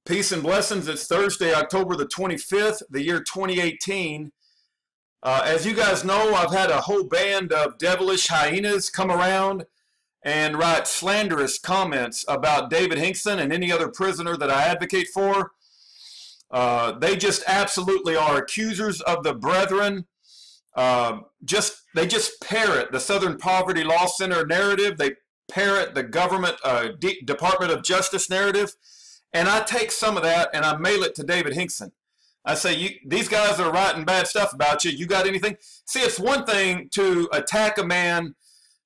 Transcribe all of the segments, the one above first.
Peace and blessings. It's Thursday, October the 25th, the year 2018. As you guys know, I've had a whole band of devilish hyenas come around and write slanderous comments about David Hinkson and any other prisoner that I advocate for. They just absolutely are accusers of the brethren. They just parrot the Southern Poverty Law Center narrative. They parrot the government Department of Justice narrative. And I take some of that and I mail it to David Hinkson. I say, these guys are writing bad stuff about you. You got anything? See, it's one thing to attack a man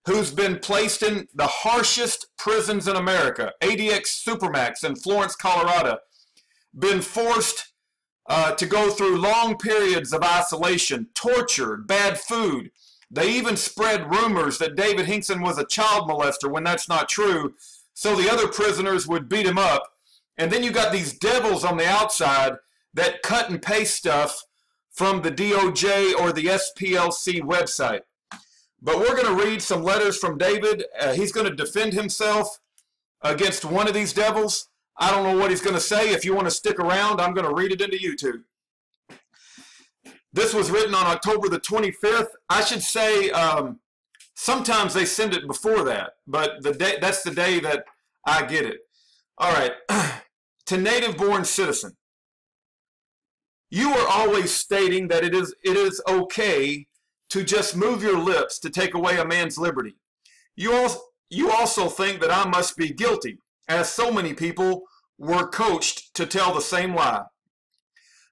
who's been placed in the harshest prisons in America, ADX Supermax in Florence, Colorado, been forced to go through long periods of isolation, tortured, bad food. They even spread rumors that David Hinkson was a child molester when that's not true, so the other prisoners would beat him up. And then you got these devils on the outside that cut and paste stuff from the DOJ or the SPLC website. But we're going to read some letters from David. He's going to defend himself against one of these devils. I don't know what he's going to say. If you want to stick around, I'm going to read it into YouTube. This was written on October the 25th. I should say sometimes they send it before that, but that's the day that I get it. All right. To native-born citizen, you are always stating that it is okay to just move your lips to take away a man's liberty. You also think that I must be guilty, as so many people were coached to tell the same lie.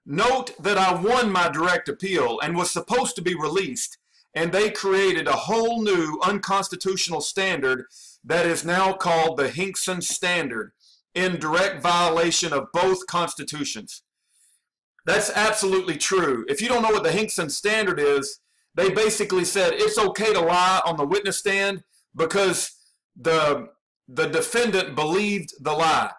Note that I won my direct appeal and was supposed to be released, and they created a whole new unconstitutional standard that is now called the Hinkson Standard, in direct violation of both constitutions. That's absolutely true. If you don't know what the Hinkson Standard is, they basically said it's okay to lie on the witness stand because the defendant believed the lie.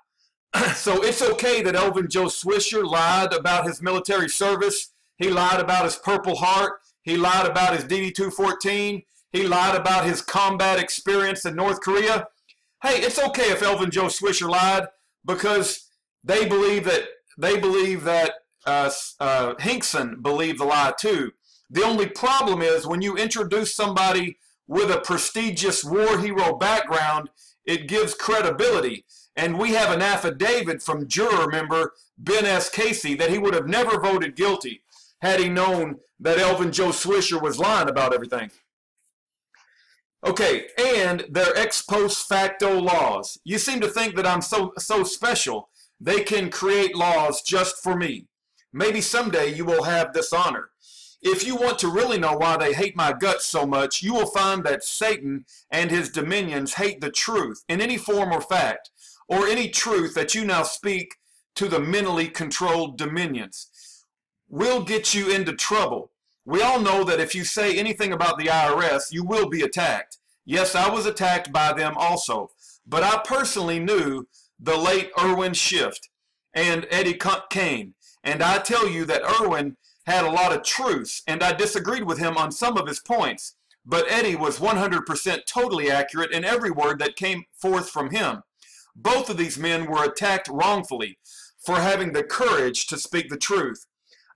So it's okay that Elvin Joe Swisher lied about his military service. He lied about his Purple Heart. He lied about his DD-214. He lied about his combat experience in North Korea. Hey, it's okay if Elvin Joe Swisher lied because they believe that Hinkson believed the lie too. The only problem is when you introduce somebody with a prestigious war hero background, it gives credibility. And we have an affidavit from juror member Ben S. Casey that he would have never voted guilty had he known that Elvin Joe Swisher was lying about everything. Okay, and their ex post facto laws. You seem to think that I'm so special. They can create laws just for me. Maybe someday you will have this honor. If you want to really know why they hate my guts so much, you will find that Satan and his dominions hate the truth in any form or fact, or any truth that you now speak to the mentally controlled dominions. We'll get you into trouble. We all know that if you say anything about the IRS, you will be attacked. Yes, I was attacked by them also. But I personally knew the late Irwin Schiff and Eddie Kane. And I tell you that Irwin had a lot of truths, and I disagreed with him on some of his points. But Eddie was 100% totally accurate in every word that came forth from him. Both of these men were attacked wrongfully for having the courage to speak the truth.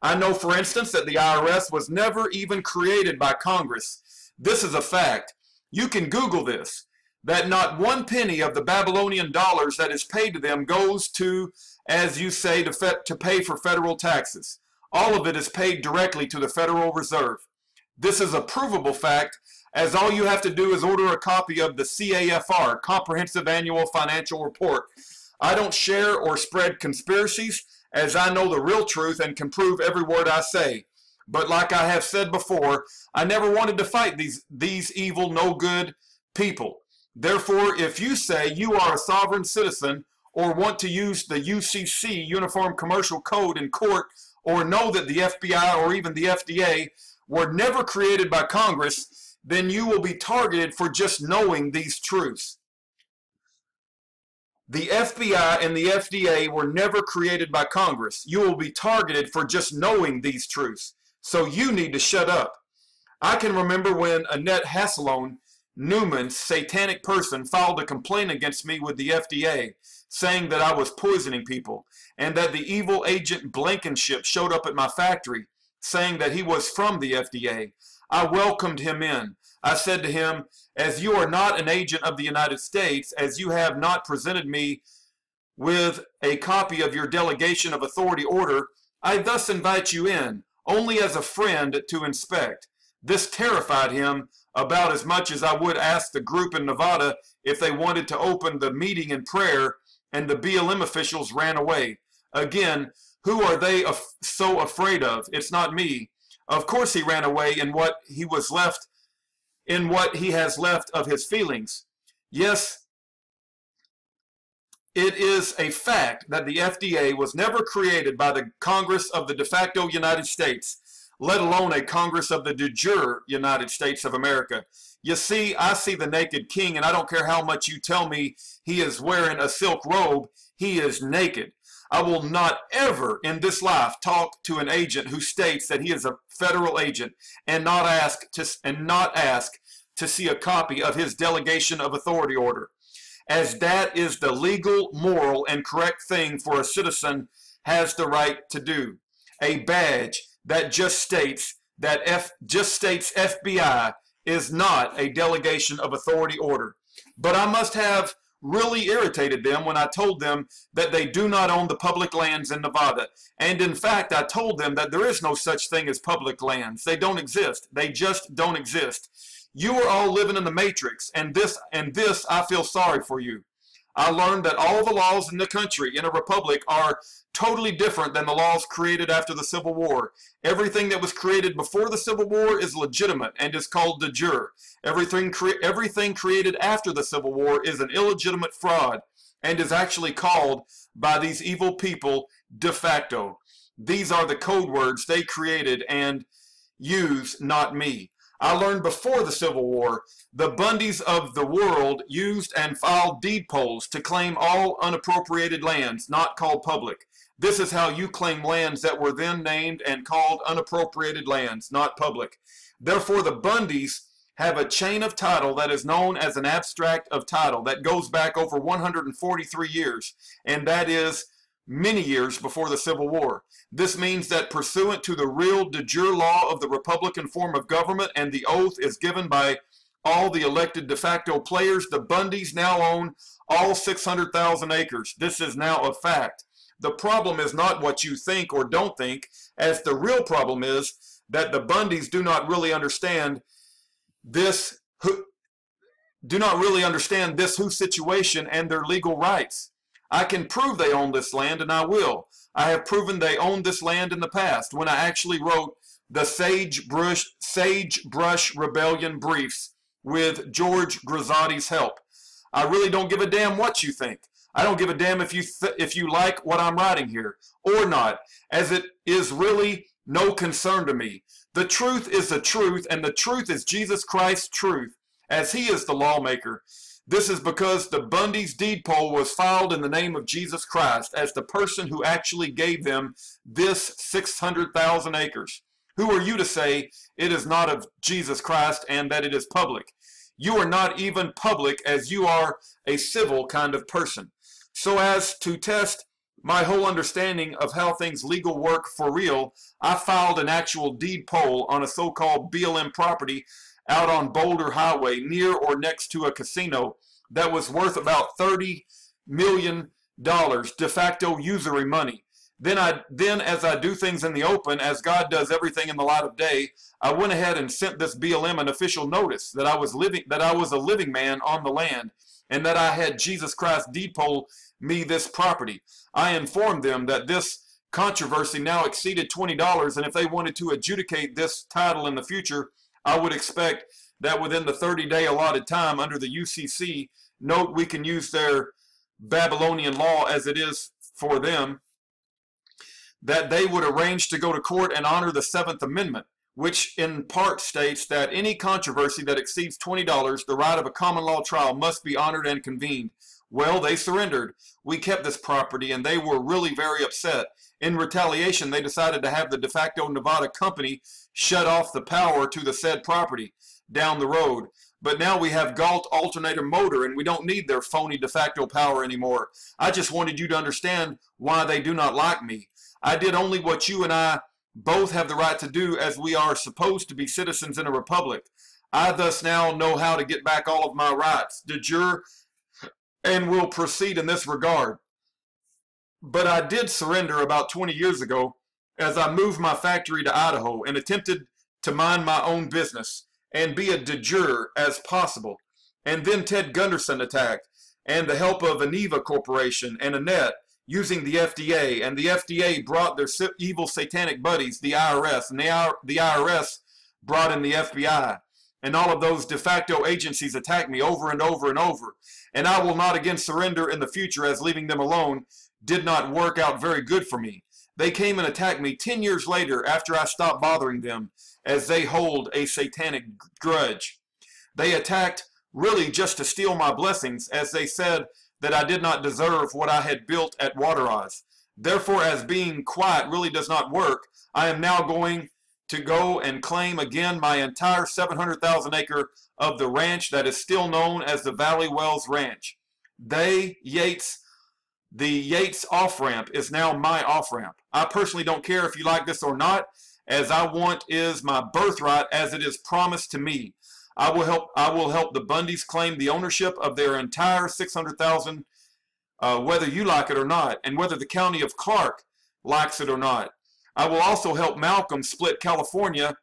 I know, for instance, that the IRS was never even created by Congress. This is a fact. You can Google this, that not one penny of the Babylonian dollars that is paid to them goes to, as you say, to pay for federal taxes. All of it is paid directly to the Federal Reserve. This is a provable fact, as all you have to do is order a copy of the CAFR, Comprehensive Annual Financial Report. I don't share or spread conspiracies, as I know the real truth and can prove every word I say. But like I have said before, I never wanted to fight these evil, no good people. Therefore, if you say you are a sovereign citizen or want to use the UCC, Uniform Commercial Code, in court, or know that the FBI or even the FDA were never created by Congress, then you will be targeted for just knowing these truths. The FBI and the FDA were never created by Congress. You will be targeted for just knowing these truths. So you need to shut up. I can remember when Annette Hasselone, Newman's satanic person, filed a complaint against me with the FDA, saying that I was poisoning people, and that the evil agent Blankenship showed up at my factory, saying that he was from the FDA. I welcomed him in. I said to him, as you are not an agent of the United States, as you have not presented me with a copy of your delegation of authority order, I thus invite you in, only as a friend to inspect. This terrified him about as much as I would ask the group in Nevada if they wanted to open the meeting in prayer, and the BLM officials ran away. Again, who are they so afraid of? It's not me. Of course he ran away in what he has left of his feelings. Yes, it is a fact that the FDA was never created by the Congress of the de facto United States, let alone a Congress of the de jure United States of America. You see, I see the naked king, and I don't care how much you tell me he is wearing a silk robe, he is naked. I will not ever in this life talk to an agent who states that he is a federal agent and not ask to see a copy of his delegation of authority order, as that is the legal, moral, and correct thing for a citizen has the right to do. A badge that just states FBI is not a delegation of authority order. But I must have really irritated them when I told them that they do not own the public lands in Nevada. And in fact, I told them that there is no such thing as public lands. They don't exist. They just don't exist. You are all living in the matrix, and this I feel sorry for you. I learned that all the laws in the country in a republic are totally different than the laws created after the Civil War. Everything that was created before the Civil War is legitimate and is called de jure. Everything created after the Civil War is an illegitimate fraud and is actually called by these evil people de facto. These are the code words they created and use, not me. I learned before the Civil War, the Bundys of the world used and filed deed polls to claim all unappropriated lands, not called public. This is how you claim lands that were then named and called unappropriated lands, not public. Therefore, the Bundys have a chain of title that is known as an abstract of title that goes back over 143 years, and that is many years before the Civil War. This means that pursuant to the real de jure law of the Republican form of government, and the oath is given by all the elected de facto players, the Bundys now own all 600,000 acres. This is now a fact. The problem is not what you think or don't think, as the real problem is that the Bundys do not really understand this who situation and their legal rights. I can prove they own this land, and I will. I have proven they owned this land in the past when I actually wrote the Sagebrush Rebellion briefs with George Grisotti's help. I really don't give a damn what you think. I don't give a damn if you like what I'm writing here or not, as it is really no concern to me. The truth is the truth, and the truth is Jesus Christ's truth, as he is the lawmaker. This is because the Bundy's deed poll was filed in the name of Jesus Christ as the person who actually gave them this 600,000 acres. Who are you to say it is not of Jesus Christ and that it is public? You are not even public, as you are a civil kind of person. So as to test my whole understanding of how things legal work for real, I filed an actual deed poll on a so-called BLM property out on Boulder Highway, near or next to a casino, that was worth about $30 million, de facto usury money. Then as I do things in the open, as God does everything in the light of day, I went ahead and sent this BLM an official notice that I was a living man on the land, and that I had Jesus Christ deed poll me this property. I informed them that this controversy now exceeded $20, and if they wanted to adjudicate this title in the future, I would expect that within the 30-day allotted time under the UCC, note we can use their Babylonian law as it is for them, that they would arrange to go to court and honor the 7th Amendment, which in part states that any controversy that exceeds $20, the right of a common law trial must be honored and convened. Well, they surrendered. We kept this property, and they were really very upset. In retaliation, they decided to have the de facto Nevada company shut off the power to the said property down the road. But now we have Galt alternator motor, and we don't need their phony de facto power anymore. I just wanted you to understand why they do not like me. I did only what you and I both have the right to do, as we are supposed to be citizens in a republic. I thus now know how to get back all of my rights de jure, and will proceed in this regard. But I did surrender about 20 years ago, as I moved my factory to Idaho and attempted to mind my own business and be a de jure as possible. And then Ted Gunderson attacked, and the help of Aniva Corporation and Annette using the FDA, and the FDA brought their evil satanic buddies, the IRS, and the IRS brought in the FBI. And all of those de facto agencies attacked me over and over and over. And I will not again surrender in the future, as leaving them alone did not work out very good for me. They came and attacked me 10 years later after I stopped bothering them, as they hold a satanic grudge. They attacked really just to steal my blessings, as they said that I did not deserve what I had built at Waterise. Therefore, as being quiet really does not work, I am now going to go and claim again my entire 700,000 acre of the ranch that is still known as the Valley Wells Ranch. The Yates off-ramp is now my off-ramp. I personally don't care if you like this or not, as I want is my birthright, as it is promised to me. I will help the Bundys claim the ownership of their entire 600,000, whether you like it or not, and whether the county of Clark likes it or not. I will also help Malcolm split California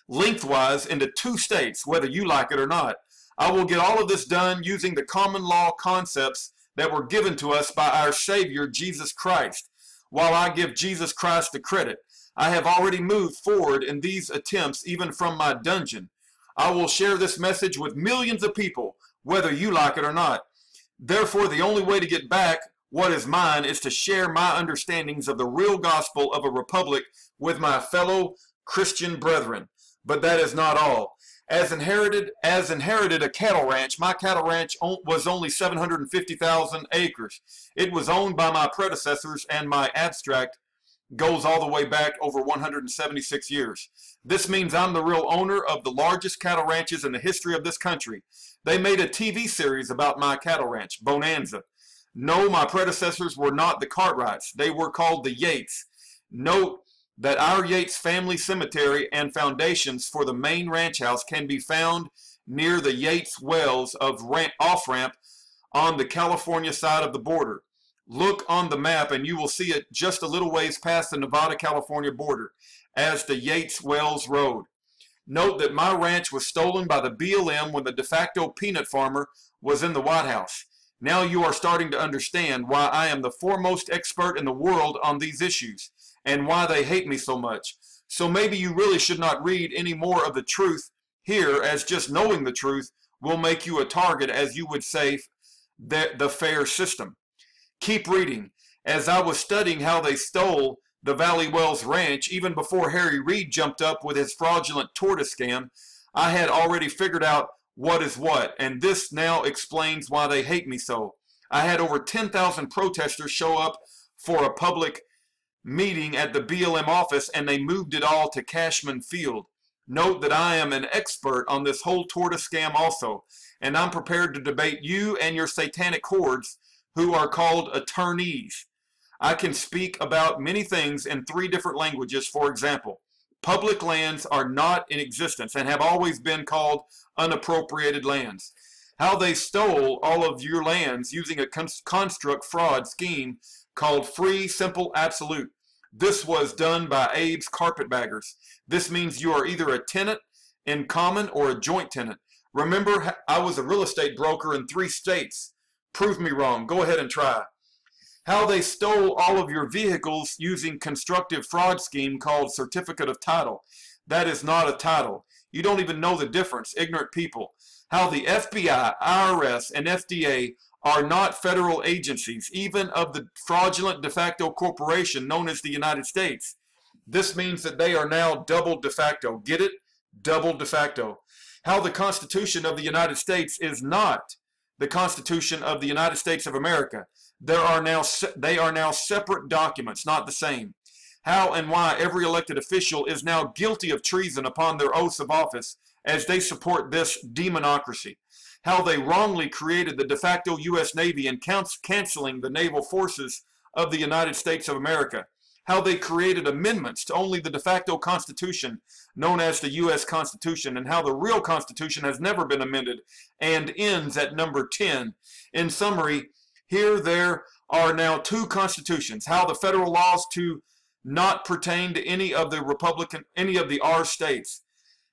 lengthwise into 2 states, whether you like it or not. I will get all of this done using the common law concepts that were given to us by our Savior, Jesus Christ. While I give Jesus Christ the credit, I have already moved forward in these attempts, even from my dungeon. I will share this message with millions of people, whether you like it or not. Therefore, the only way to get back what is mine is to share my understandings of the real gospel of a republic with my fellow Christian brethren. But that is not all. As inherited a cattle ranch, my cattle ranch was only 750,000 acres. It was owned by my predecessors, and my abstract goes all the way back over 176 years. This means I'm the real owner of the largest cattle ranches in the history of this country. They made a TV series about my cattle ranch, Bonanza. No, my predecessors were not the Cartwrights. They were called the Yates. Note that our Yates family cemetery and foundations for the main ranch house can be found near the Yates Wells of off-ramp on the California side of the border. Look on the map and you will see it just a little ways past the Nevada-California border as the Yates Wells Road. Note that my ranch was stolen by the BLM when the de facto peanut farmer was in the White House. Now you are starting to understand why I am the foremost expert in the world on these issues, and why they hate me so much. So maybe you really should not read any more of the truth here, as just knowing the truth will make you a target, as you would say, the fair system. Keep reading. As I was studying how they stole the Valley Wells Ranch, even before Harry Reid jumped up with his fraudulent tortoise scam, I had already figured out what is what, and this now explains why they hate me so. I had over 10,000 protesters show up for a public meeting at the BLM office, and they moved it all to Cashman Field. Note that I am an expert on this whole tortoise scam also, and I'm prepared to debate you and your satanic hordes who are called attorneys. I can speak about many things in 3 different languages. For example, public lands are not in existence and have always been called unappropriated lands. How they stole all of your lands using a construct fraud scheme called free, simple, absolute. This was done by Abe's carpetbaggers. This means you are either a tenant in common or a joint tenant. Remember, I was a real estate broker in 3 states. Prove me wrong. Go ahead and try. How they stole all of your vehicles using constructive fraud scheme called certificate of title. That is not a title. You don't even know the difference, ignorant people. How the FBI, IRS, and FDA are not federal agencies, even of the fraudulent de facto corporation known as the United States. This means that they are now double de facto. Get it? Double de facto. How the Constitution of the United States is not the Constitution of the United States of America. They are now separate documents, not the same. How and why every elected official is now guilty of treason upon their oaths of office, as they support this demonocracy. How they wrongly created the de facto U.S. Navy and canceling the naval forces of the United States of America. How they created amendments to only the de facto Constitution known as the U.S. Constitution, and how the real Constitution has never been amended and ends at number 10. In summary, here there are now two constitutions. How the federal laws to not pertain to any of the R states.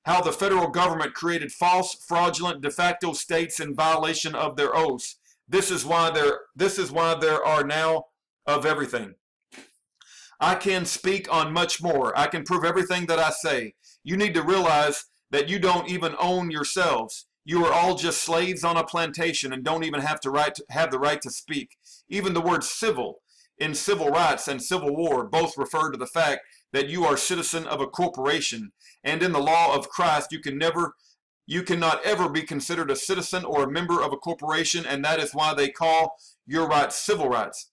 How the federal government created false, fraudulent, de facto states in violation of their oaths. This is why there are now of everything. I can speak on much more. I can prove everything that I say. You need to realize that you don't even own yourselves. You are all just slaves on a plantation and don't even have the right to speak. Even the word civil in civil rights and civil war both refer to the fact that you are citizen of a corporation, and in the law of Christ you cannot ever be considered a citizen or a member of a corporation, and that is why they call your rights civil rights.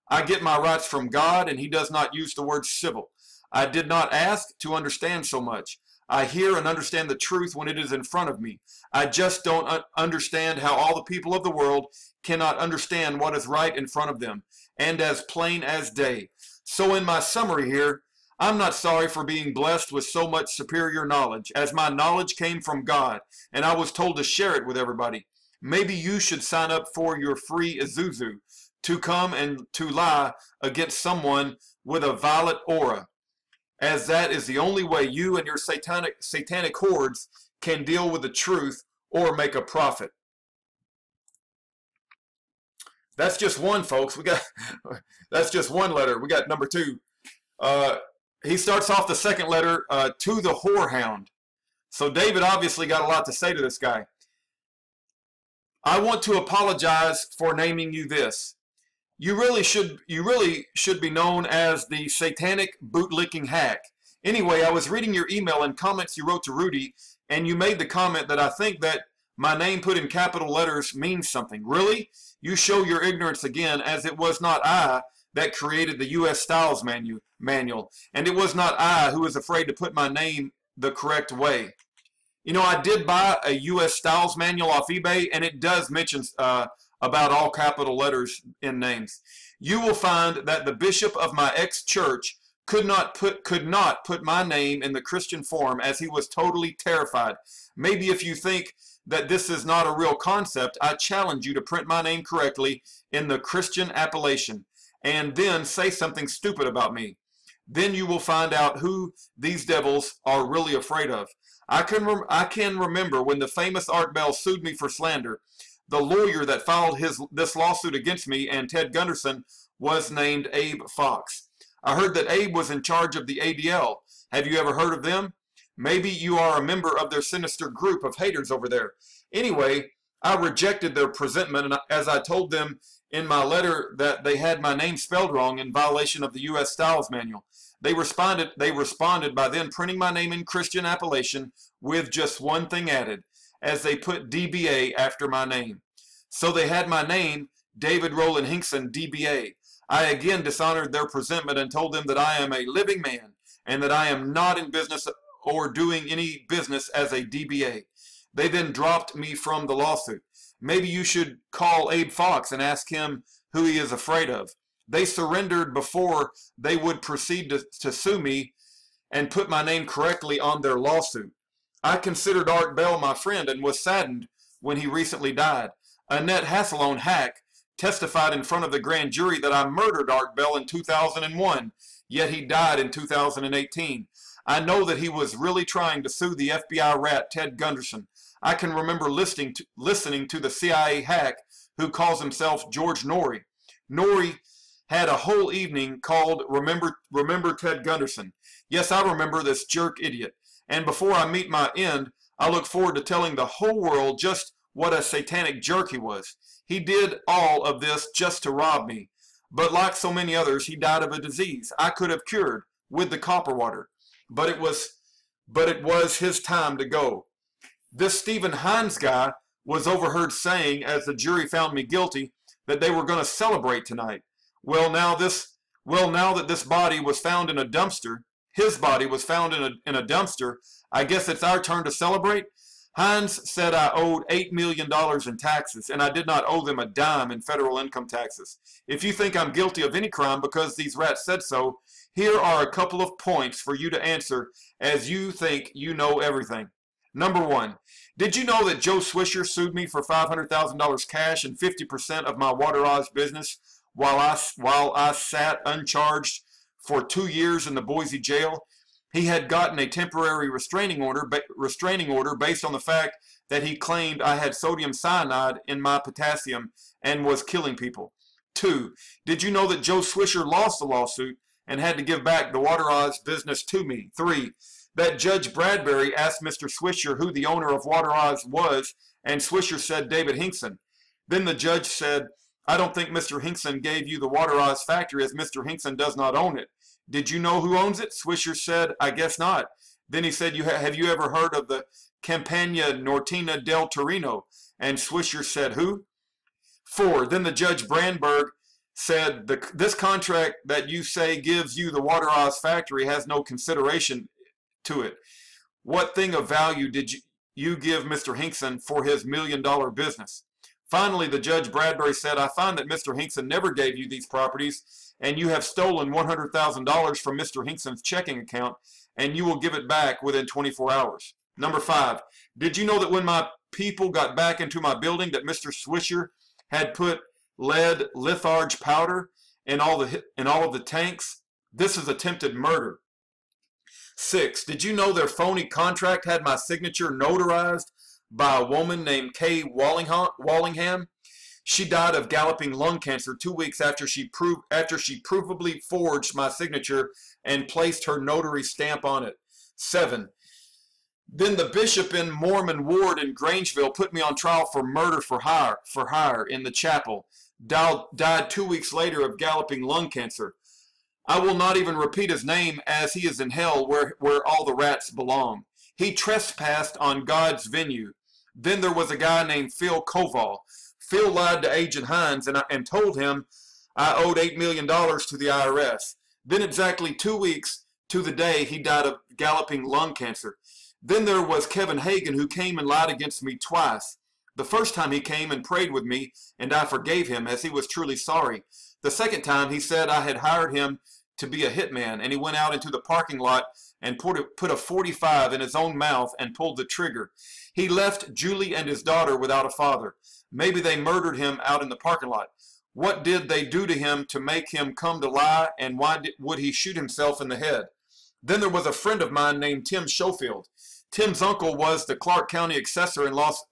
I get my rights from God, and he does not use the word civil. I did not ask to understand so much. I hear and understand the truth when it is in front of me. I just don't understand how all the people of the world cannot understand what is right in front of them, and as plain as day. So in my summary here, I'm not sorry for being blessed with so much superior knowledge, as my knowledge came from God, and I was told to share it with everybody. Maybe you should sign up for your free Isuzu to come and to lie against someone with a violet aura, as that is the only way you and your satanic hordes can deal with the truth or make a profit. That's just one, folks. That's just one letter. We got number 2. He starts off the second letter, to the whorehound. So David obviously got a lot to say to this guy. I want to apologize for naming you this. You really should be known as the satanic bootlicking hack. Anyway, I was reading your email and comments you wrote to Rudy, and you made the comment that I think that my name put in capital letters means something. Really? You show your ignorance again, as it was not I that created the U.S. Styles manual, and it was not I who was afraid to put my name the correct way. You know, I did buy a U.S. Styles manual off eBay, and it does mention about all capital letters in names. You will find that the bishop of my ex-church could not put my name in the Christian form, as he was totally terrified. Maybe if you think that this is not a real concept, I challenge you to print my name correctly in the Christian appellation, and then say something stupid about me. Then you will find out who these devils are really afraid of. I can remember when the famous Art Bell sued me for slander. The lawyer that filed this lawsuit against me and Ted Gunderson was named Abe Fox. I heard that Abe was in charge of the ADL. Have you ever heard of them? Maybe you are a member of their sinister group of haters over there. Anyway, I rejected their presentment, and as I told them in my letter that they had my name spelled wrong in violation of the U.S. Styles manual. They responded by then printing my name in Christian appellation with just one thing added, as they put DBA after my name. So they had my name, David Roland Hinkson, DBA. I again dishonored their presentment and told them that I am a living man and that I am not in business or doing any business as a DBA. They then dropped me from the lawsuit. Maybe you should call Abe Fox and ask him who he is afraid of. They surrendered before they would proceed to sue me and put my name correctly on their lawsuit. I considered Art Bell my friend and was saddened when he recently died. Annette Hasselone Hack testified in front of the grand jury that I murdered Art Bell in 2001, yet he died in 2018. I know that he was really trying to sue the FBI rat Ted Gunderson. I can remember listening to the CIA hack who calls himself George Norrie. Norrie had a whole evening called Remember Ted Gunderson. Yes, I remember this jerk idiot. And before I meet my end, I look forward to telling the whole world just what a satanic jerk he was. He did all of this just to rob me. But like so many others, he died of a disease I could have cured with the copper water. But it was his time to go. This Stephen Hines guy was overheard saying, as the jury found me guilty, that they were going to celebrate tonight. Well, now that this body was found in a dumpster, his body was found in a dumpster, I guess it's our turn to celebrate. Hines said I owed $8 million in taxes, and I did not owe them a dime in federal income taxes. If you think I'm guilty of any crime because these rats said so, here are a couple of points for you to answer as you think you know everything. Number one, did you know that Joe Swisher sued me for $500,000 cash and 50% of my waterage business while I sat uncharged for 2 years in the Boise jail? He had gotten a temporary restraining order based on the fact that he claimed I had sodium cyanide in my potassium and was killing people. 2. Did you know that Joe Swisher lost the lawsuit and had to give back the waterage business to me? 3. That Judge Bradbury asked Mr. Swisher who the owner of waterage was, and Swisher said David Hinkson. Then the judge said, I don't think Mr. Hinkson gave you the waterage factory as Mr. Hinkson does not own it. Did you know who owns it? Swisher said, I guess not. Then he said, have you ever heard of the Campagna Nortina del Torino? And Swisher said, who? 4. Then the Judge Brandberg said, this contract that you say gives you the waterage factory has no consideration to it. What thing of value did you give Mr. Hinkson for his $1 million business? Finally, the Judge Bradbury said, I find that Mr. Hinkson never gave you these properties, and you have stolen $100,000 from Mr. Hinkson's checking account, and you will give it back within 24 hours. Number 5, did you know that when my people got back into my building that Mr. Swisher had put lead litharge powder in all of the tanks? This is attempted murder. 6, did you know their phony contract had my signature notarized by a woman named Kay Wallingham? She died of galloping lung cancer 2 weeks after she provably forged my signature and placed her notary stamp on it. 7. Then the bishop in Mormon ward in Grangeville put me on trial for murder for hire in the chapel. Died 2 weeks later of galloping lung cancer. I will not even repeat his name, as he is in hell where all the rats belong. He trespassed on God's venue. Then there was a guy named Phil Koval. Phil lied to Agent Hines and told him I owed $8 million to the IRS. Then exactly 2 weeks to the day he died of galloping lung cancer. Then there was Kevin Hagan, who came and lied against me twice. The first time he came and prayed with me, and I forgave him, as he was truly sorry. The second time he said I had hired him to be a hitman, and he went out into the parking lot and put a 45 in his own mouth and pulled the trigger. He left Julie and his daughter without a father. Maybe they murdered him out in the parking lot. What did they do to him to make him come to lie, and why would he shoot himself in the head? Then there was a friend of mine named Tim Schofield. Tim's uncle was the Clark County assessor in Las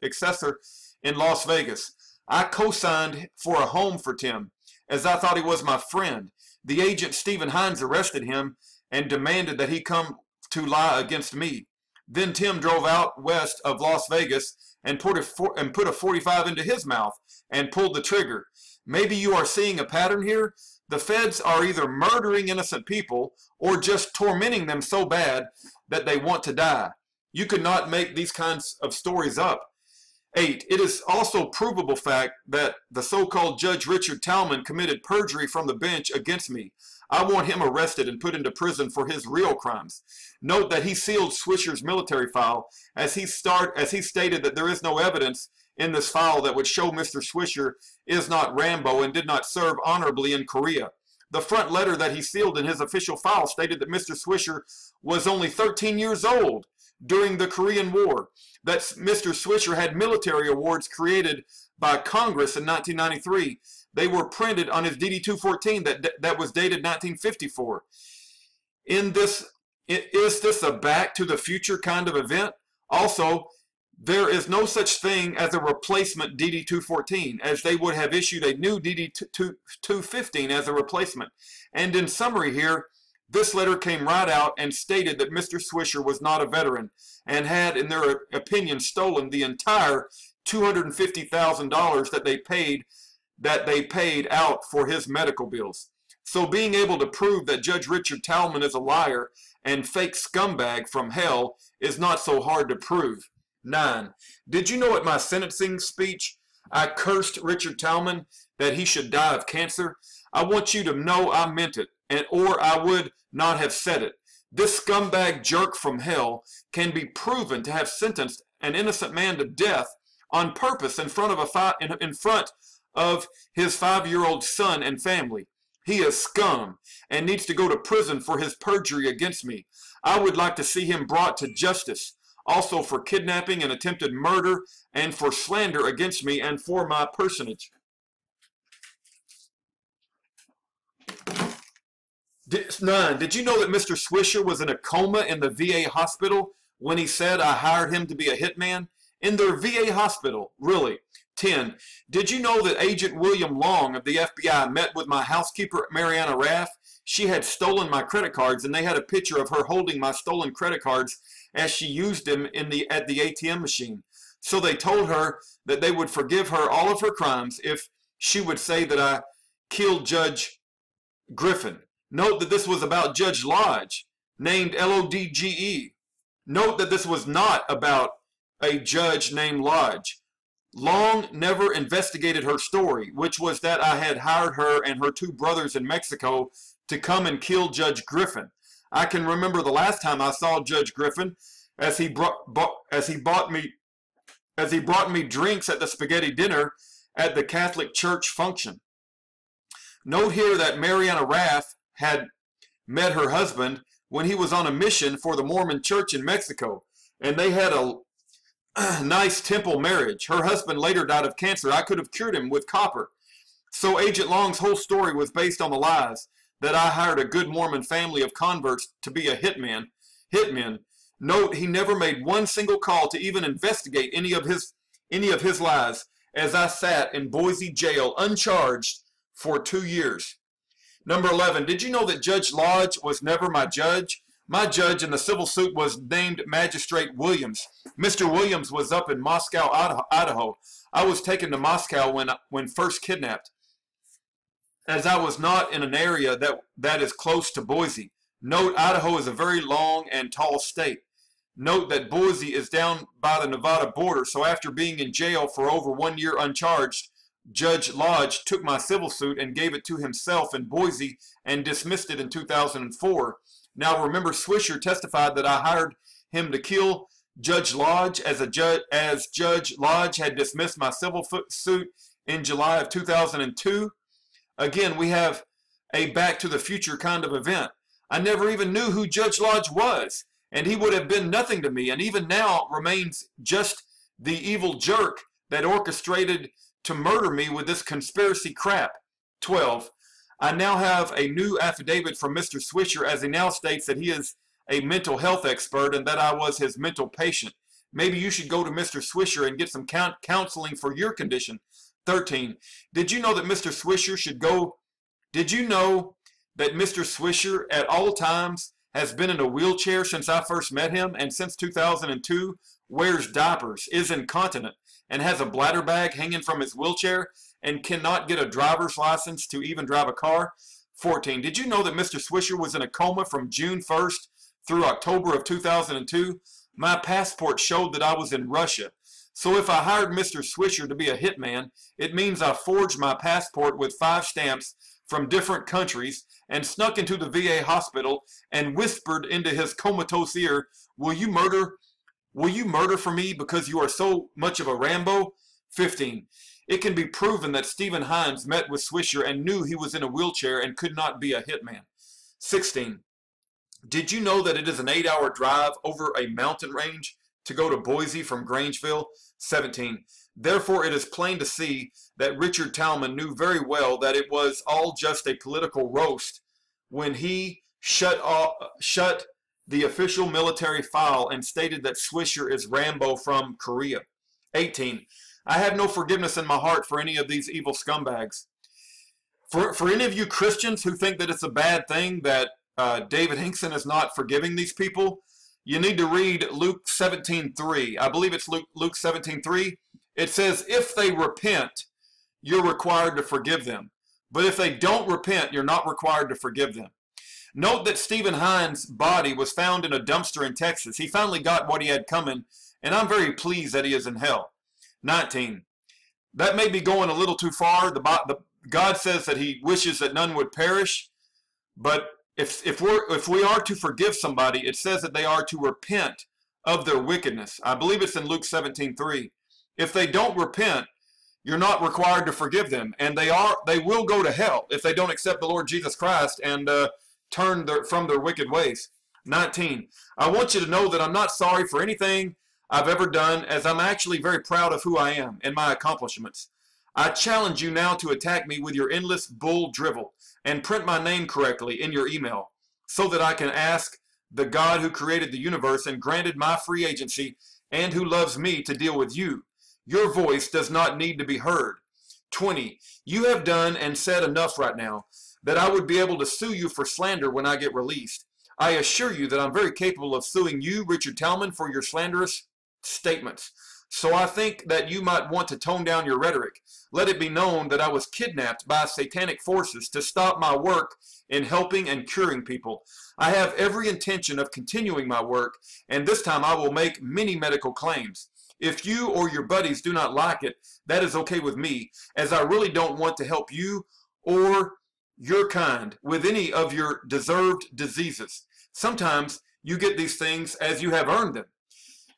Vegas. I co-signed for a home for Tim, as I thought he was my friend. The agent Stephen Hines arrested him and demanded that he come to lie against me. Then Tim drove out west of Las Vegas and put a 45 into his mouth and pulled the trigger. Maybe you are seeing a pattern here. The feds are either murdering innocent people or just tormenting them so bad that they want to die. You could not make these kinds of stories up. 8. It is also provable fact that the so-called Judge Richard Talman committed perjury from the bench against me. I want him arrested and put into prison for his real crimes. Note that he sealed Swisher's military file, as he stated that there is no evidence in this file that would show Mr. Swisher is not Rambo and did not serve honorably in Korea. The front letter that he sealed in his official file stated that Mr. Swisher was only 13 years old during the Korean War, that Mr. Swisher had military awards created by Congress in 1993. They were printed on his DD-214 that was dated 1954. Is this a back to the future kind of event? Also, there is no such thing as a replacement DD-214, as they would have issued a new DD-215 as a replacement. And in summary here, this letter came right out and stated that Mr. Swisher was not a veteran and had, in their opinion, stolen the entire $250,000 that they paid out for his medical bills. So being able to prove that Judge Richard Talman is a liar and fake scumbag from hell is not so hard to prove. 9. Did you know at my sentencing speech I cursed Richard Talman that he should die of cancer? I want you to know I meant it, or I would not have said it. This scumbag jerk from hell can be proven to have sentenced an innocent man to death on purpose in front of his 5-year-old son and family. He is scum and needs to go to prison for his perjury against me. I would like to see him brought to justice, also for kidnapping and attempted murder, and for slander against me and for my personage. 9. Did you know that Mr. Swisher was in a coma in the VA hospital when he said I hired him to be a hitman? In their VA hospital, really. 10. Did you know that Agent William Long of the FBI met with my housekeeper, Mariana Raff? She had stolen my credit cards, and they had a picture of her holding my stolen credit cards as she used them at the ATM machine. So they told her that they would forgive her all of her crimes if she would say that I killed Judge Griffin. Note that this was about Judge Lodge, named Lodge. Note that this was not about a judge named Lodge. Long never investigated her story, which was that I had hired her and her 2 brothers in Mexico to come and kill Judge Griffin. I can remember the last time I saw Judge Griffin as he brought me drinks at the spaghetti dinner at the Catholic Church function. Note here that Mariana Raff had met her husband when he was on a mission for the Mormon Church in Mexico, and they had a nice temple marriage. Her husband later died of cancer. I could have cured him with copper. So Agent Long's whole story was based on the lies that I hired a good Mormon family of converts to be a hitman. Note he never made one single call to even investigate any of his lies, as I sat in Boise jail uncharged for 2 years. Number 11, did you know that Judge Lodge was never my judge? My judge in the civil suit was named Magistrate Williams. Mr. Williams was up in Moscow, Idaho. I was taken to Moscow when first kidnapped, as I was not in an area that is close to Boise. Note, Idaho is a very long and tall state. Note that Boise is down by the Nevada border, so after being in jail for over 1 year uncharged, Judge Lodge took my civil suit and gave it to himself in Boise and dismissed it in 2004. Now remember, Swisher testified that I hired him to kill Judge Lodge as Judge Lodge had dismissed my civil suit in July of 2002. Again, we have a Back to the Future kind of event. I never even knew who Judge Lodge was, and he would have been nothing to me, and even now remains just the evil jerk that orchestrated to murder me with this conspiracy crap. 12. I now have a new affidavit from Mr. Swisher, as he now states that he is a mental health expert and that I was his mental patient. Maybe you should go to Mr. Swisher and get some counseling for your condition. 13. Did you know that Mr. Swisher at all times has been in a wheelchair since I first met him, and since 2002 wears diapers, is incontinent, and has a bladder bag hanging from his wheelchair, and cannot get a driver's license to even drive a car? 14. Did you know that Mr. Swisher was in a coma from June 1st through October of 2002? My passport showed that I was in Russia. So if I hired Mr. Swisher to be a hitman, it means I forged my passport with 5 stamps from different countries and snuck into the VA hospital and whispered into his comatose ear, will you murder for me because you are so much of a Rambo? 15. It can be proven that Stephen Hines met with Swisher and knew he was in a wheelchair and could not be a hitman. 16. Did you know that it is an 8-hour drive over a mountain range to go to Boise from Grangeville? 17. Therefore, it is plain to see that Richard Talman knew very well that it was all just a political roast when he shut the official military file and stated that Swisher is Rambo from Korea. 18. I have no forgiveness in my heart for any of these evil scumbags. For any of you Christians who think that it's a bad thing that David Hinkson is not forgiving these people, you need to read Luke 17:3. I believe it's Luke 17:3. It says, if they repent, you're required to forgive them. But if they don't repent, you're not required to forgive them. Note that Stephen Hines' body was found in a dumpster in Texas. He finally got what he had coming, and I'm very pleased that he is in hell. 19. That may be going a little too far. God says that he wishes that none would perish, but if we are to forgive somebody, it says that they are to repent of their wickedness. I believe it's in Luke 17:3. If they don't repent, you're not required to forgive them, and they will go to hell if they don't accept the Lord Jesus Christ and turn from their wicked ways. 19. I want you to know that I'm not sorry for anything I've ever done, as I'm actually very proud of who I am and my accomplishments. I challenge you now to attack me with your endless bull drivel and print my name correctly in your email so that I can ask the God who created the universe and granted my free agency and who loves me to deal with you. Your voice does not need to be heard. 20. You have done and said enough right now that I would be able to sue you for slander when I get released. I assure you that I'm very capable of suing you, Richard Talman, for your slanderous statements. So I think that you might want to tone down your rhetoric. Let it be known that I was kidnapped by satanic forces to stop my work in helping and curing people. I have every intention of continuing my work, and this time I will make many medical claims. If you or your buddies do not like it, that is okay with me, as I really don't want to help you or your kind with any of your deserved diseases. Sometimes you get these things as you have earned them.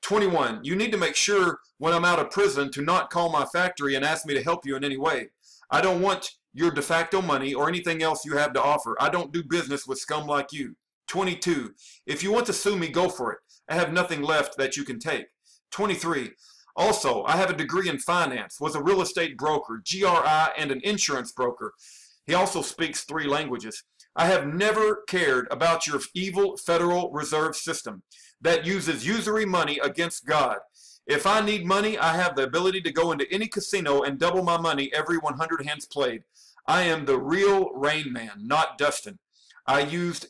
21. You need to make sure when I'm out of prison to not call my factory and ask me to help you in any way. I don't want your de facto money or anything else you have to offer. I don't do business with scum like you. 22. If you want to sue me, go for it. I have nothing left that you can take. 23. Also, I have a degree in finance, was a real estate broker, GRI, and an insurance broker. He also speaks 3 languages. I have never cared about your evil Federal Reserve System that uses usury money against God. If I need money, I have the ability to go into any casino and double my money every 100 hands played. I am the real Rain Man, not Dustin. I use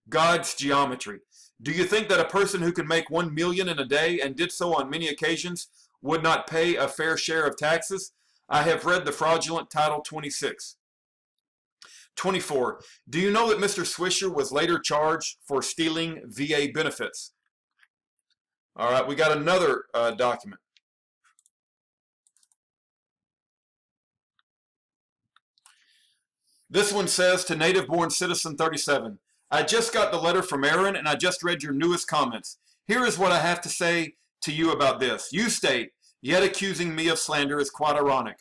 God's geometry. Do you think that a person who can make 1 million in a day and did so on many occasions would not pay a fair share of taxes? I have read the fraudulent Title 26. 24. Do you know that Mr. Swisher was later charged for stealing VA benefits? All right, we got another document. This one says to Native-born Citizen 37, I just got the letter from Aaron and I just read your newest comments. Here is what I have to say to you about this. You state, yet accusing me of slander is quite ironic.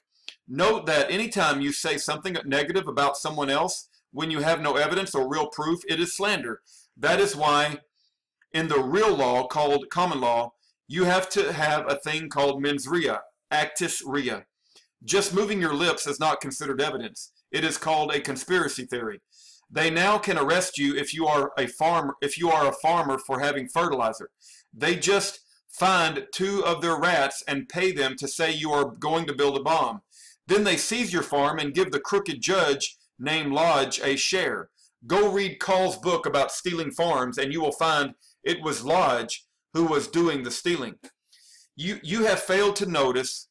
Note that anytime you say something negative about someone else when you have no evidence or real proof, it is slander. That is why in the real law called common law, you have to have a thing called mens rea, actus rea. Just moving your lips is not considered evidence. It is called a conspiracy theory. They now can arrest you if you are a farmer for having fertilizer. They just find 2 of their rats and pay them to say you are going to build a bomb. Then they seize your farm and give the crooked judge named Lodge a share. Go read Call's book about stealing farms and you will find it was Lodge who was doing the stealing. You have failed to notice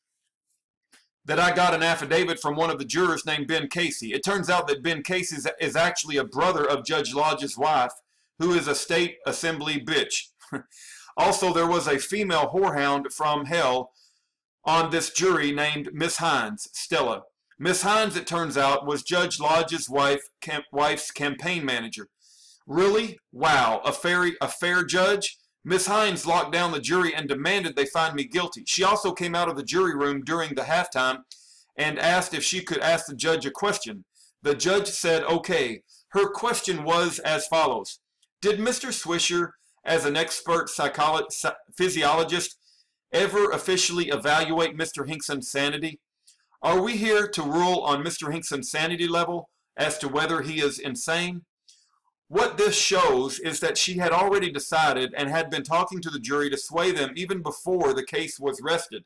that I got an affidavit from one of the jurors named Ben Casey. It turns out that Ben Casey is actually a brother of Judge Lodge's wife, who is a state assembly bitch. Also, there was a female whorehound from hell on this jury named Miss Hines, Stella. Miss Hines, it turns out, was Judge Lodge's wife's campaign manager. Really? Wow, a fair judge? Miss Hines locked down the jury and demanded they find me guilty. She also came out of the jury room during the halftime and asked if she could ask the judge a question. The judge said, okay. Her question was as follows. Did Mr. Swisher, as an expert physiologist, ever officially evaluate Mr. Hinkson's sanity? Are we here to rule on Mr. Hinkson's sanity level as to whether he is insane? What this shows is that she had already decided and had been talking to the jury to sway them even before the case was rested.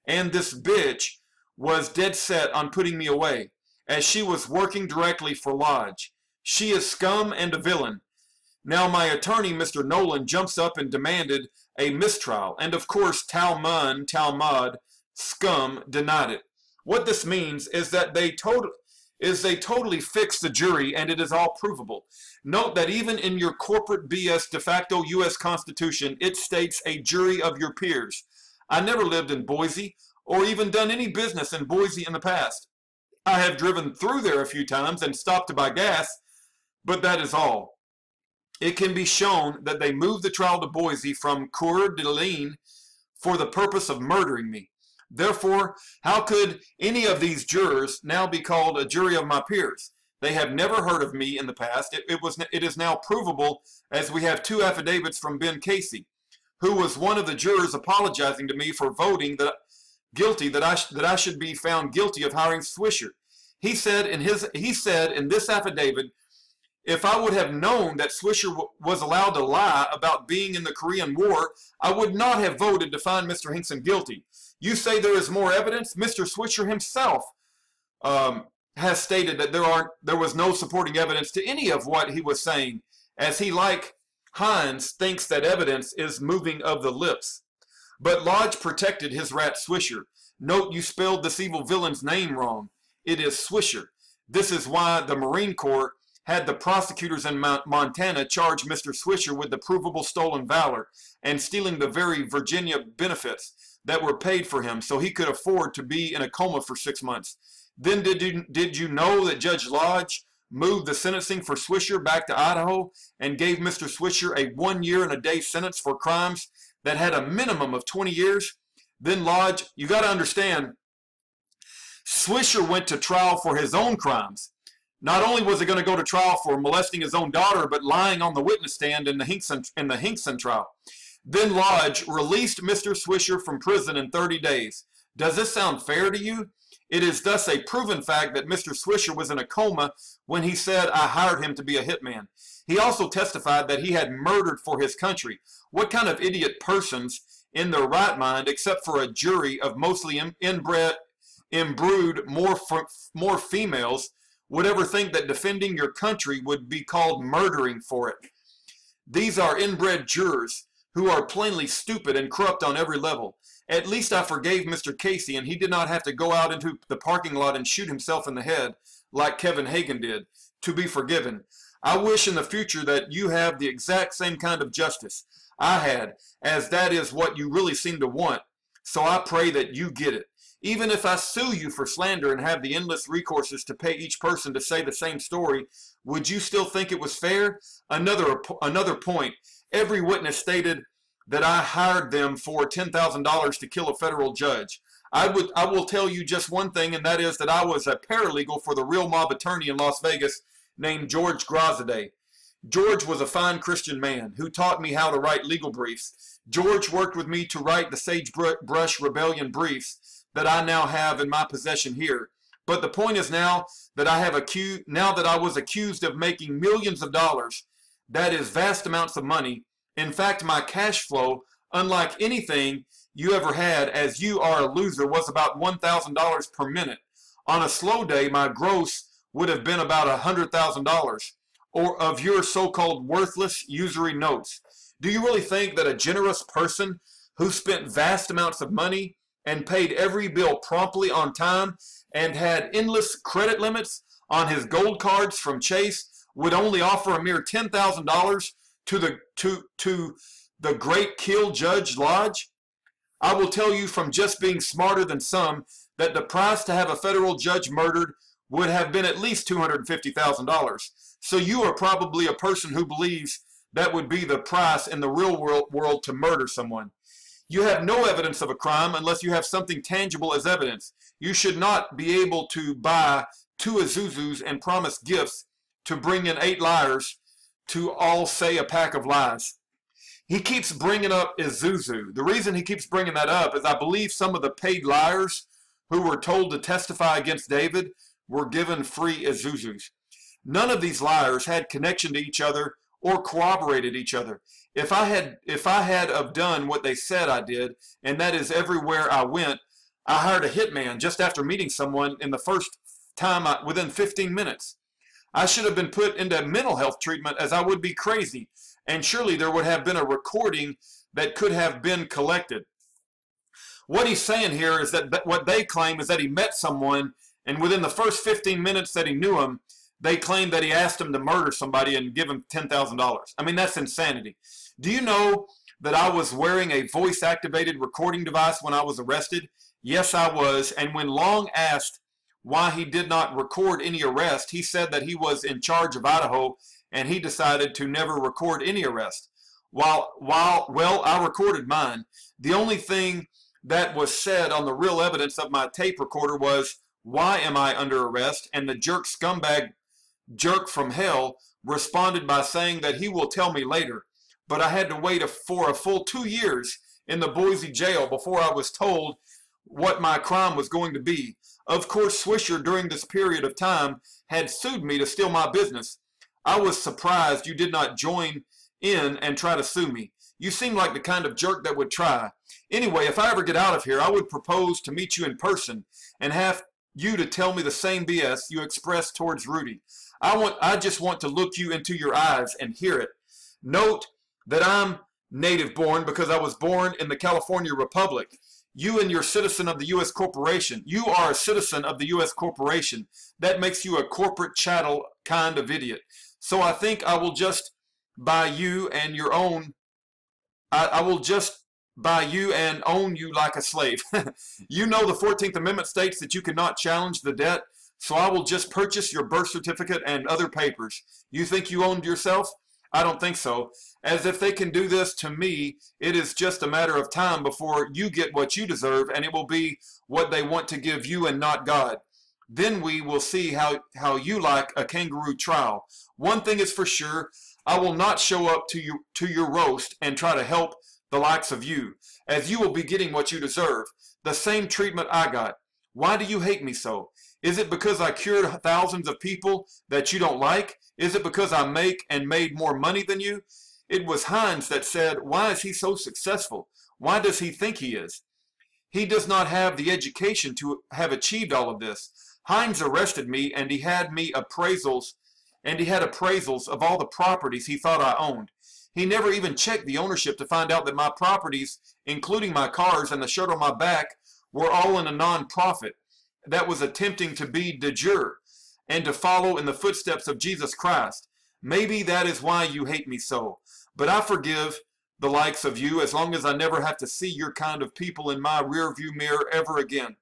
And this bitch was dead set on putting me away, as she was working directly for Lodge. She is scum and a villain. Now my attorney, Mr. Nolan, jumps up and demanded a mistrial, and of course Talmud, scum, denied it. What this means is that they totally fixed the jury, and it is all provable. Note that even in your corporate BS de facto U.S. Constitution, it states a jury of your peers. I never lived in Boise or even done any business in Boise in the past. I have driven through there a few times and stopped to buy gas, but that is all. It can be shown that they moved the trial to Boise from Coeur d'Alene for the purpose of murdering me. Therefore, how could any of these jurors now be called a jury of my peers? They have never heard of me in the past. It is now provable, as we have 2 affidavits from Ben Casey, who was one of the jurors, apologizing to me for voting that I should be found guilty of hiring Swisher. He said in this affidavit, if I would have known that Swisher was allowed to lie about being in the Korean War, I would not have voted to find Mr. Hinkson guilty. You say there is more evidence? Mr. Swisher himself has stated that there was no supporting evidence to any of what he was saying, as he, like Hines, thinks that evidence is moving of the lips. But Lodge protected his rat Swisher. Note you spelled this evil villain's name wrong. It is Swisher. This is why the Marine Corps had the prosecutors in Montana charge Mr. Swisher with the provable stolen valor and stealing the very Virginia benefits that were paid for him so he could afford to be in a coma for 6 months. Then did you know that Judge Lodge moved the sentencing for Swisher back to Idaho and gave Mr. Swisher a 1 year and a day sentence for crimes that had a minimum of 20 years? Then Lodge, you got to understand, Swisher went to trial for his own crimes. Not only was he going to go to trial for molesting his own daughter, but lying on the witness stand in the Hinkson trial. Then Lodge released Mr. Swisher from prison in 30 days. Does this sound fair to you? It is thus a proven fact that Mr. Swisher was in a coma when he said, I hired him to be a hitman. He also testified that he had murdered for his country. What kind of idiot persons in their right mind, except for a jury of mostly imbrued, more females, would ever think that defending your country would be called murdering for it? These are inbred jurors who are plainly stupid and corrupt on every level. At least I forgave Mr. Casey, and he did not have to go out into the parking lot and shoot himself in the head like Kevin Hagan did to be forgiven. I wish in the future that you have the exact same kind of justice I had, as that is what you really seem to want. So I pray that you get it. Even if I sue you for slander and have the endless recourses to pay each person to say the same story, would you still think it was fair? Another point. Every witness stated that I hired them for $10,000 to kill a federal judge. I will tell you just one thing, and that is that I was a paralegal for the real mob attorney in Las Vegas named George Grazaday. George was a fine Christian man who taught me how to write legal briefs. George worked with me to write the Sagebrush Rebellion briefs that I now have in my possession here. But the point is now that I was accused of making millions of dollars, that is vast amounts of money. In fact, my cash flow, unlike anything you ever had, as you are a loser, was about $1,000 per minute. On a slow day, my gross would have been about $100,000, or of your so-called worthless usury notes. Do you really think that a generous person who spent vast amounts of money and paid every bill promptly on time and had endless credit limits on his gold cards from Chase would only offer a mere $10,000 to the great kill Judge Lodge? I will tell you from just being smarter than some that the price to have a federal judge murdered would have been at least $250,000. So you are probably a person who believes that would be the price in the real world to murder someone. You have no evidence of a crime unless you have something tangible as evidence. You should not be able to buy 2 Isuzus and promise gifts to bring in 8 liars to all say a pack of lies. He keeps bringing up Isuzu. The reason he keeps bringing that up is I believe some of the paid liars who were told to testify against David were given free Isuzus. None of these liars had connection to each other or corroborated each other. If I had have done what they said I did, and that is everywhere I went, I hired a hitman just after meeting someone in the first time within 15 minutes. I should have been put into mental health treatment as I would be crazy, and surely there would have been a recording that could have been collected. What he's saying here is that what they claim is that he met someone, and within the first 15 minutes that he knew him, they claimed that he asked him to murder somebody and give him $10,000. I mean, that's insanity. Do you know that I was wearing a voice-activated recording device when I was arrested? Yes, I was, and when Long asked why he did not record any arrest, he said that he was in charge of Idaho and he decided to never record any arrest. Well, I recorded mine. The only thing that was said on the real evidence of my tape recorder was, "Why am I under arrest?" And the scumbag jerk from hell responded by saying that he will tell me later. But I had to wait for a full 2 years in the Boise jail before I was told what my crime was going to be. Of course, Swisher during this period of time had sued me to steal my business. I was surprised you did not join in and try to sue me. You seem like the kind of jerk that would try. Anyway, if I ever get out of here, I would propose to meet you in person and have you to tell me the same BS you expressed towards Rudy. I just want to look you into your eyes and hear it. Note that I'm native born because I was born in the California Republic. You and your citizen of the U.S. corporation. You are a citizen of the U.S. corporation. That makes you a corporate chattel kind of idiot. So I think I will just buy you and your own. I will just buy you and own you like a slave. You know the 14th Amendment states that you cannot challenge the debt, so I will just purchase your birth certificate and other papers. You think you owned yourself? I don't think so. As if they can do this to me, it is just a matter of time before you get what you deserve, and it will be what they want to give you and not God. Then we will see how you like a kangaroo trial. One thing is for sure, I will not show up to your roast and try to help the likes of you, as you will be getting what you deserve, the same treatment I got. Why do you hate me so? Is it because I cured thousands of people that you don't like? Is it because I make and made more money than you? It was Hines that said, "Why is he so successful? Why does he think he is? He does not have the education to have achieved all of this." Hines arrested me, and he had appraisals of all the properties he thought I owned. He never even checked the ownership to find out that my properties, including my cars and the shirt on my back, were all in a non-profit that was attempting to be de jure and to follow in the footsteps of Jesus Christ. Maybe that is why you hate me so. But I forgive the likes of you as long as I never have to see your kind of people in my rearview mirror ever again.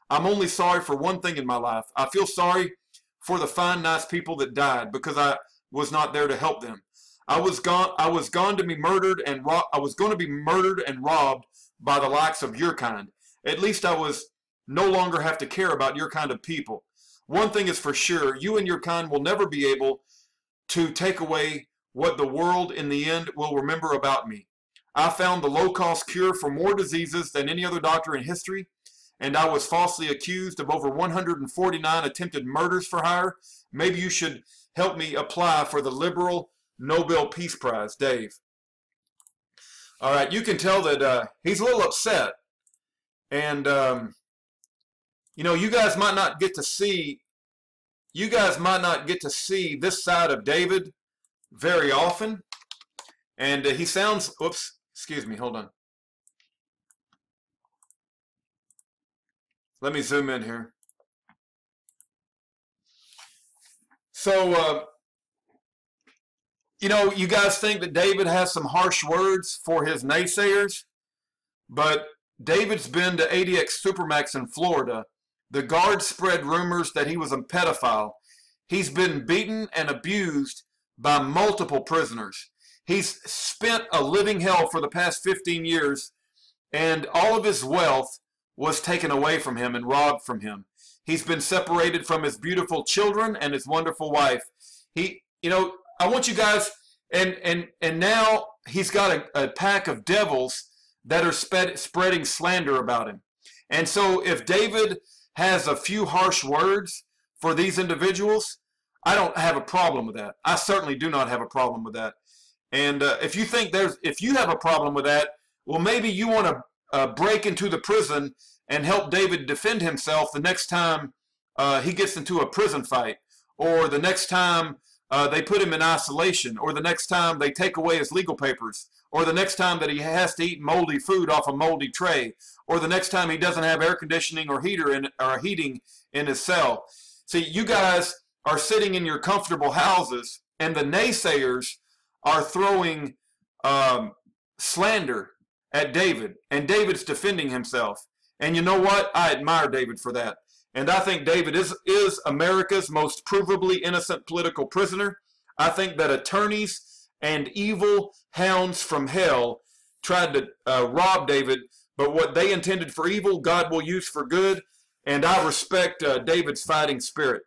I'm only sorry for one thing in my life. I feel sorry for the fine, nice people that died because I was not there to help them. I was going to be murdered and robbed by the likes of your kind. At least I was no longer have to care about your kind of people. One thing is for sure, you and your kind will never be able to take away what the world in the end will remember about me. I found the low-cost cure for more diseases than any other doctor in history, and I was falsely accused of over 149 attempted murders for hire. Maybe you should help me apply for the liberal Nobel Peace Prize, Dave. All right, you can tell that he's a little upset. And, you know, you guys might not get to see this side of David very often. And he sounds, oops, excuse me, hold on. Let me zoom in here. So, you know, you guys think that David has some harsh words for his naysayers, but David's been to ADX Supermax in Florida. The guards spread rumors that he was a pedophile. He's been beaten and abused by multiple prisoners. He's spent a living hell for the past 15 years, and all of his wealth was taken away from him and robbed from him. He's been separated from his beautiful children and his wonderful wife. You know, I want you guys, and now he's got a pack of devils that are spreading slander about him. And so if David has a few harsh words for these individuals, I don't have a problem with that. I certainly do not have a problem with that. And if you have a problem with that, well, maybe you want to break into the prison and help David defend himself the next time he gets into a prison fight, or the next time they put him in isolation, or the next time they take away his legal papers, or the next time that he has to eat moldy food off a moldy tray, or the next time he doesn't have air conditioning or heating in his cell. See, you guys are sitting in your comfortable houses, and the naysayers are throwing slander at David, and David's defending himself. And you know what? I admire David for that. And I think David is America's most provably innocent political prisoner. I think that attorneys and evil hounds from hell tried to rob David, but what they intended for evil, God will use for good, and I respect David's fighting spirit.